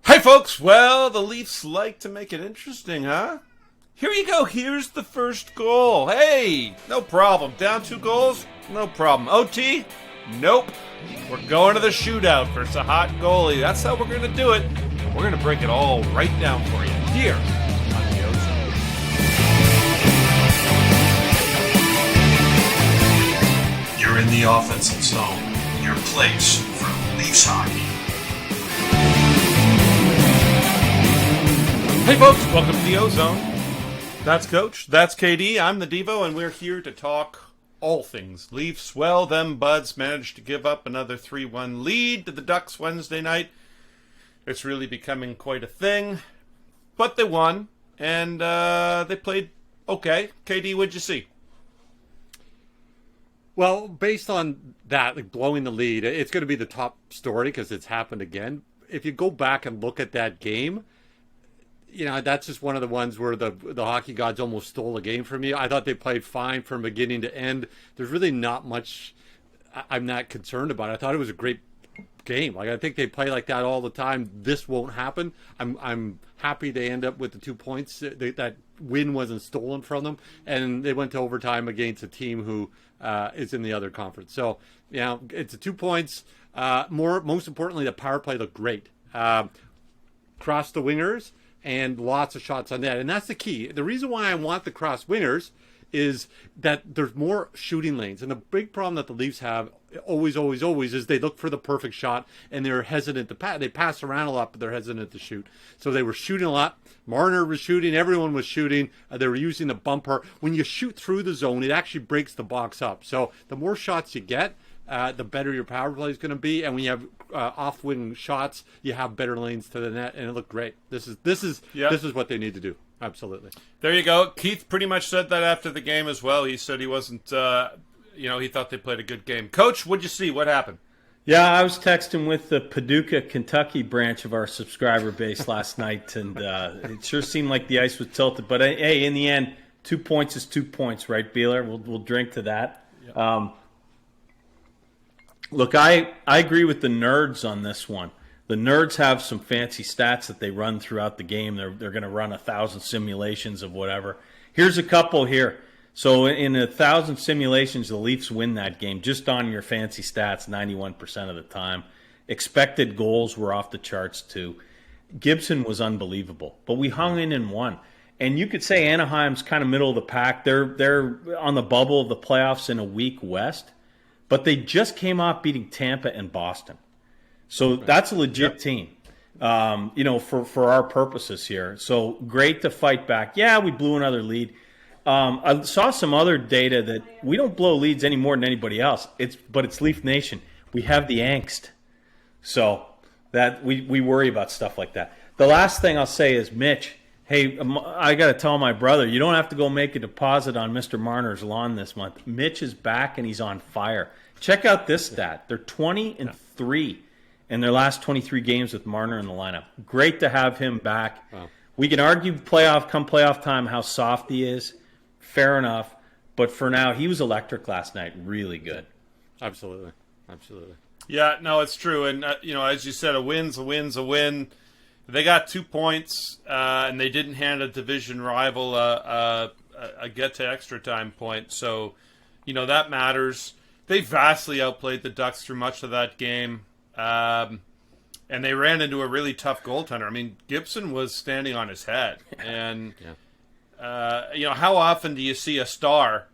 Hi, folks. Well, the Leafs like to make it interesting, huh? Here you go. Here's the first goal. Hey, no problem. Down 2 goals? No problem. OT? Nope. We're going to the shootout for a hot goalie. That's how we're going to do it. We're going to break it all right down for you here on the OZone. You're in the offensive zone, your place for Leafs hockey. Hey, folks. Welcome to the OZone. That's Coach. That's KD. I'm the Devo, and we're here to talk all things Leafs. Well, them Buds managed to give up another 3-1 lead to the Ducks Wednesday night. It's really becoming quite a thing. But they won, and they played okay. KD, what'd you see? Well, based on that, like blowing the lead, it's going to be the top story because it's happened again. If you go back and look at that game, you know, that's just one of the ones where the hockey gods almost stole a game from me. I thought they played fine from beginning to end. There's really not much I'm not concerned about. I thought it was a great game. Like, I think they play like that all the time. This won't happen. I'm happy they end up with the 2 points. That win wasn't stolen from them, and they went to overtime against a team who is in the other conference. So, you know, it's 2 points. Most importantly, the power play looked great. Cross the wingers. And lots of shots on net. And that's the key. The reason why I want the cross wingers is that there's more shooting lanes. And the big problem that the Leafs have always is they look for the perfect shot and they're hesitant to pass. They pass around a lot, but they're hesitant to shoot. So they were shooting a lot. Marner was shooting. Everyone was shooting. They were using the bumper. When you shoot through the zone, it actually breaks the box up. So the more shots you get, the better your power play is going to be. And when you have off-wing shots, you have better lanes to the net, and it looked great. This is what they need to do. Absolutely. There you go. Keith pretty much said that after the game as well. He said he wasn't, he thought they played a good game. Coach, what'd you see? What happened? Yeah, I was texting with the Paducah, Kentucky branch of our subscriber base last night, and it sure seemed like the ice was tilted. But hey, in the end, 2 points is 2 points, right, Beeler? We'll drink to that. Yep. Look, I agree with the nerds on this one. The nerds have some fancy stats that they run throughout the game. They're going to run 1,000 simulations of whatever. Here's a couple here. So in 1,000 simulations, the Leafs win that game just on your fancy stats 91% of the time. Expected goals were off the charts too. Gibson was unbelievable, but we hung in and won. And you could say Anaheim's kind of middle of the pack. They're on the bubble of the playoffs in a weak West. But they just came off beating Tampa and Boston. So that's a legit team, for our purposes here. So great to fight back. Yeah, we blew another lead. I saw some other data that we don't blow leads any more than anybody else. But it's Leaf Nation. We have the angst. So that we worry about stuff like that. The last thing I'll say is, Mitch, hey, I got to tell my brother, you don't have to go make a deposit on Mr. Marner's lawn this month. Mitch is back, and he's on fire. Check out this stat. They're 20-3 in their last 23 games with Marner in the lineup. Great to have him back. Wow. We can argue playoff time how soft he is. Fair enough. But for now, he was electric last night. Really good. Absolutely. Yeah, no, it's true. And, as you said, a win's a win. They got 2 points, and they didn't hand a division rival a get-to-extra time point. So, that matters. They vastly outplayed the Ducks through much of that game, and they ran into a really tough goaltender. I mean, Gibson was standing on his head. And, how often do you see a star,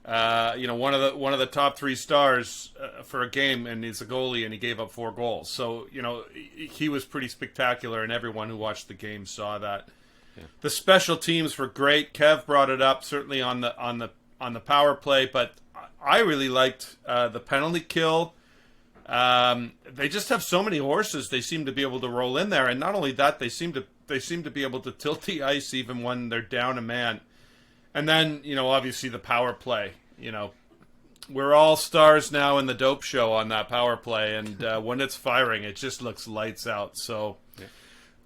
one of the top 3 stars for a game, and he's a goalie, and he gave up 4 goals. So, he was pretty spectacular, and everyone who watched the game saw that. Yeah. The special teams were great. Kev brought it up, certainly on the power play, but I really liked the penalty kill. They just have so many horses. They seem to be able to roll in there, and not only that, they seem to be able to tilt the ice even when they're down a man. And then, obviously the power play. We're all stars now in the dope show on that power play, and when it's firing, it just looks lights out. So, yeah.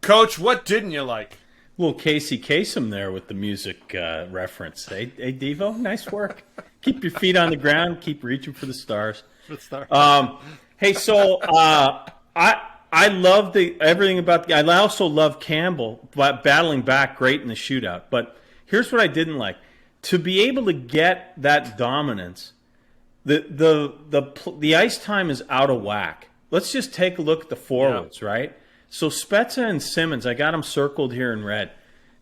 Coach, what didn't you like? Little Casey Kasem there with the music reference. Hey, Devo, nice work. Keep your feet on the ground. Keep reaching for the stars. Hey, so I I love everything about the. I also love Campbell battling back great in the shootout. But here's what I didn't like: to be able to get that dominance, the ice time is out of whack. Let's just take a look at the forwards, right? So Spezza and Simmons, I got them circled here in red.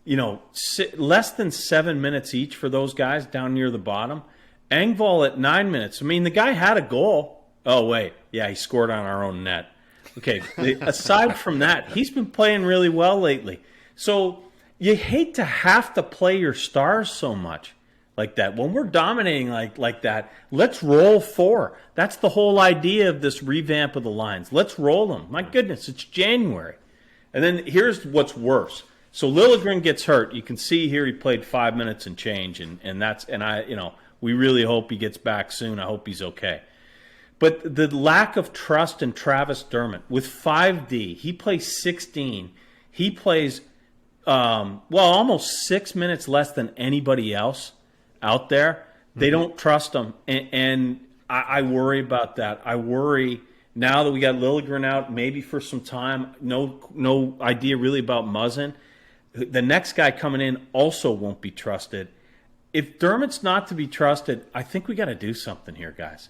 Less than 7 minutes each for those guys down near the bottom. Engvall at 9 minutes. I mean, the guy had a goal. Oh, wait. Yeah, he scored on our own net. Okay, aside from that, he's been playing really well lately. So you hate to have to play your stars so much like that. When we're dominating like that, let's roll 4. That's the whole idea of this revamp of the lines. Let's roll them. My goodness, it's January. And then here's what's worse. So Liljegren gets hurt. You can see here he played 5 minutes and change, we really hope he gets back soon. I hope he's okay. But the lack of trust in Travis Dermott with 5D, he plays 16. He plays almost 6 minutes less than anybody else out there. They don't trust him, and I worry about that. I worry now that we got Liljegren out, maybe for some time. No idea really about Muzzin. The next guy coming in also won't be trusted. If Dermott's not to be trusted, I think we got to do something here, guys.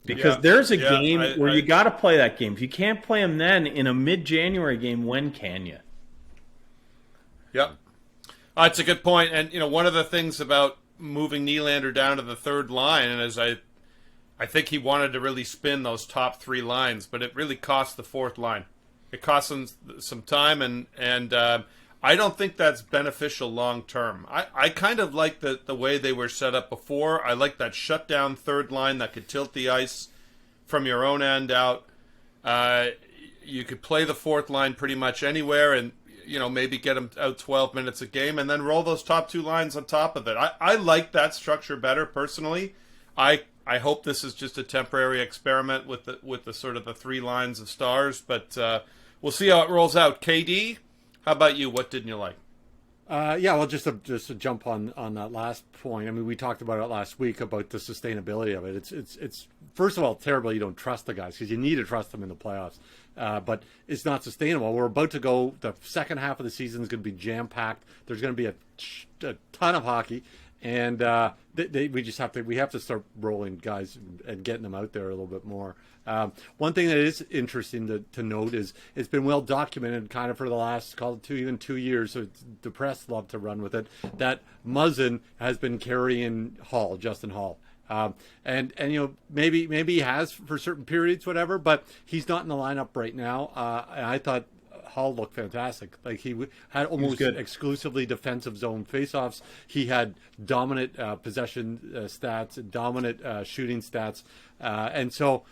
Because there's a game where you got to play that game. If you can't play him then in a mid-January game, when can you? Yep. That's a good point. And, one of the things about moving Nylander down to the third line, and as I think he wanted to really spin those top 3 lines, but it really cost the fourth line. It cost them some time, and I don't think that's beneficial long term. I kind of like the way they were set up before. I like that shutdown third line that could tilt the ice from your own end out. You could play the fourth line pretty much anywhere and, maybe get them out 12 minutes a game and then roll those top 2 lines on top of it. I like that structure better personally. I hope this is just a temporary experiment with the sort of the 3 lines of stars, but we'll see how it rolls out. KD, how about you? What didn't you like? Just to jump on that last point. I mean, we talked about it last week about the sustainability of it. It's first of all terrible you don't trust the guys because you need to trust them in the playoffs. But it's not sustainable. We're about to go. The second half of the season is going to be jam packed. There's going to be a ton of hockey, and we have to start rolling guys and getting them out there a little bit more. One thing that is interesting to note is it's been well documented kind of for the last, call it 2 years, so the press love to run with it, that Muzzin has been carrying Justin Hall. And maybe he has for certain periods, whatever, but he's not in the lineup right now. And I thought Hall looked fantastic. Like he had almost exclusively defensive zone faceoffs. He had dominant possession stats, dominant shooting stats, and so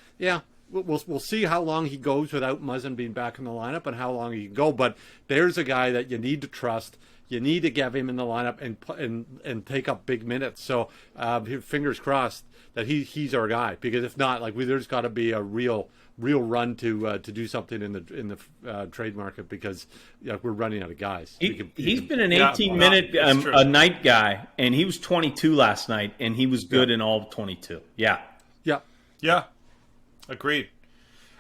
we'll see how long he goes without Muzzin being back in the lineup and how long he can go. But there's a guy that you need to trust. You need to get him in the lineup and take up big minutes. So fingers crossed that he's our guy, because if not, there's got to be a real run to do something in the trade market, because we're running out of guys. He's been an 18-minute a night guy, and he was 22 last night, and he was good in all 22. Yeah, agreed.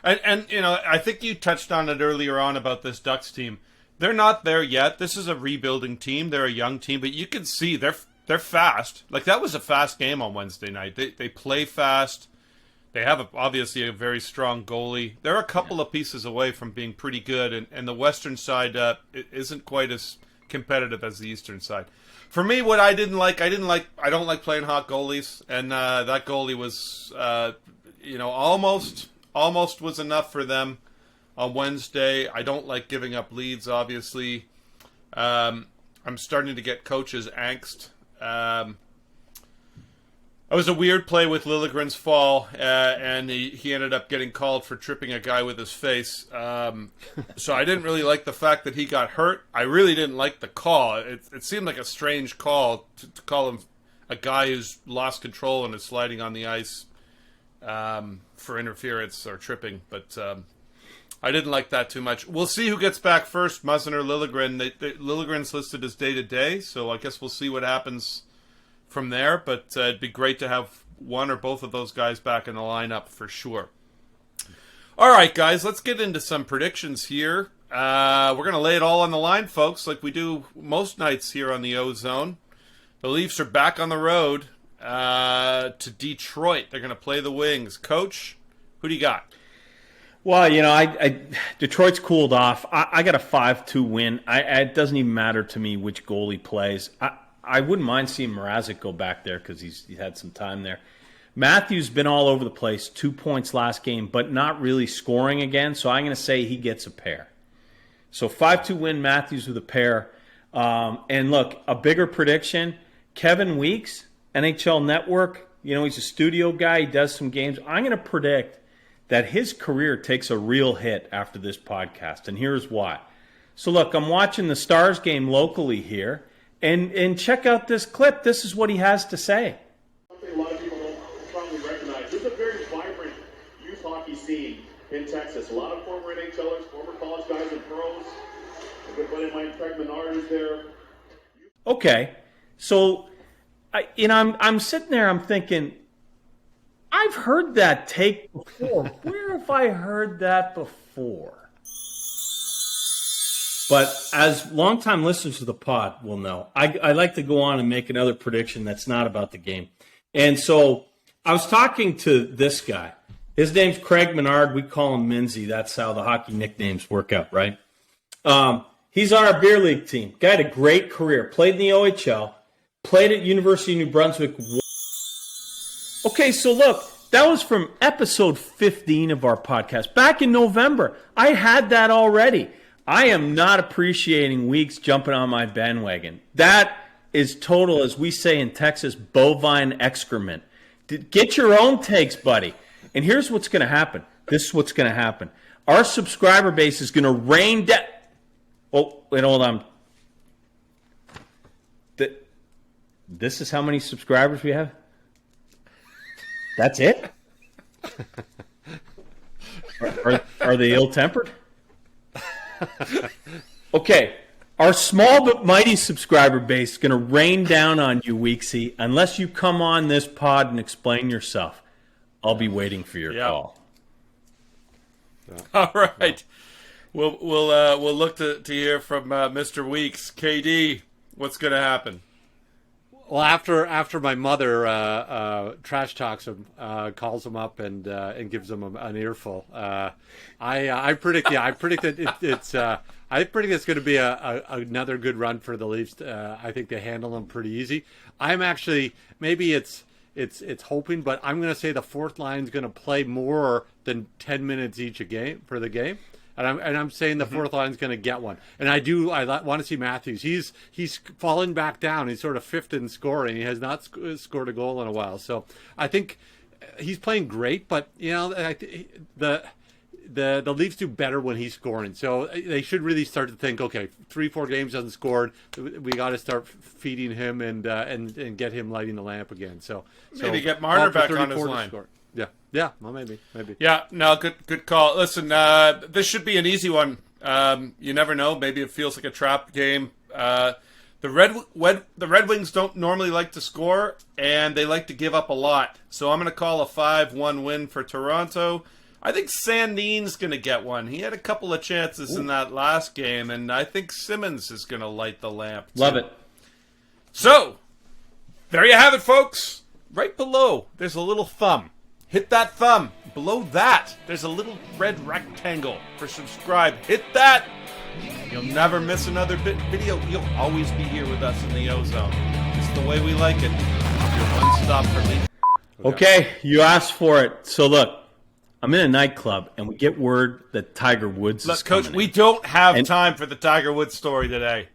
And I think you touched on it earlier on about this Ducks team. They're not there yet. This is a rebuilding team. They're a young team, but you can see they're fast. That was a fast game on Wednesday night. They play fast. They have obviously a very strong goalie. They're a couple of pieces away from being pretty good, and the Western side isn't quite as competitive as the Eastern side. For me, what I don't like playing hot goalies, and that goalie was almost was enough for them on Wednesday. I don't like giving up leads, obviously. I'm starting to get coaches' angst. It was a weird play with Liljegren's fall, and he ended up getting called for tripping a guy with his face. So I didn't really like the fact that he got hurt. I really didn't like the call. It seemed like a strange call to call him a guy who's lost control and is sliding on the ice for interference or tripping. But I didn't like that too much. We'll see who gets back first, Muzzin or Liljegren. Liljegren's listed as day-to-day, so I guess we'll see what happens from there. But it'd be great to have one or both of those guys back in the lineup for sure. All right, guys, let's get into some predictions here. We're going to lay it all on the line, folks, like we do most nights here on the OZone. The Leafs are back on the road to Detroit. They're going to play the Wings. Coach, who do you got? Well, Detroit's cooled off. I got a 5-2 win. It doesn't even matter to me which goalie plays. I wouldn't mind seeing Mrazek go back there because he had some time there. Matthews been all over the place, 2 points last game, but not really scoring again, so I'm going to say he gets a pair. So 5-2 win, Matthews with a pair. And look, a bigger prediction, Kevin Weeks, NHL Network, he's a studio guy, he does some games. I'm going to predict that his career takes a real hit after this podcast, and here's why. So look, I'm watching the Stars game locally here, and check out this clip. This is what he has to say. A lot of people don't probably recognize. There's a very vibrant youth hockey scene in Texas. A lot of former NHLers, former college guys and pros. A good buddy of mine, Craig Menard, is there. Okay, so I'm sitting there, I'm thinking, I've heard that take before. Where have I heard that before? But as longtime listeners to the pod will know, I like to go on and make another prediction that's not about the game. And so I was talking to this guy. His name's Craig Menard. We call him Minzy. That's how the hockey nicknames work out, right? He's on our beer league team. Guy had a great career. Played in the OHL. Played at University of New Brunswick. Okay, so look, that was from episode 15 of our podcast. Back in November, I had that already. I am not appreciating Weeks jumping on my bandwagon. That is total, as we say in Texas, bovine excrement. Get your own takes, buddy. And here's what's going to happen. This is what's going to happen. Our subscriber base is going to rain down. Oh, wait, hold on. This is how many subscribers we have? That's it? Are they ill-tempered? Okay, our small but mighty subscriber base is going to rain down on you, Weeksy, unless you come on this pod and explain yourself. I'll be waiting for your call. All right, we'll look to hear from Mr. Weeks. KD, what's going to happen? Well, after my mother trash talks him, calls him up and gives him an earful. I predict it's going to be another good run for the Leafs. I think they handle them pretty easy. I'm actually, maybe it's hoping, but I'm going to say the fourth line is going to play more than 10 minutes each for the game. And I'm saying the fourth line's going to get one. And I want to see Matthews. He's fallen back down. He's sort of fifth in scoring. He has not scored a goal in a while. So I think he's playing great. But the Leafs do better when he's scoring. So they should really start to think, okay, 3-4 games hasn't scored. We got to start feeding him and get him lighting the lamp again. So maybe get Marner back on his line. Yeah, well, maybe. Yeah, no, good call. Listen, this should be an easy one. You never know. Maybe it feels like a trap game. The Red Wings don't normally like to score, and they like to give up a lot. So I'm going to call a 5-1 win for Toronto. I think Sandin's going to get one. He had a couple of chances in that last game, and I think Simmons is going to light the lamp, too. Love it. So, there you have it, folks. Right below, there's a little thumb. Hit that thumb. Below that, there's a little red rectangle for subscribe. Hit that. You'll never miss another video. You'll always be here with us in the OZone. It's the way we like it. Your one-stop for Leafs. Okay, you asked for it. So look, I'm in a nightclub, and we get word that Tiger Woods is coming Coach, we don't have time for the Tiger Woods story today.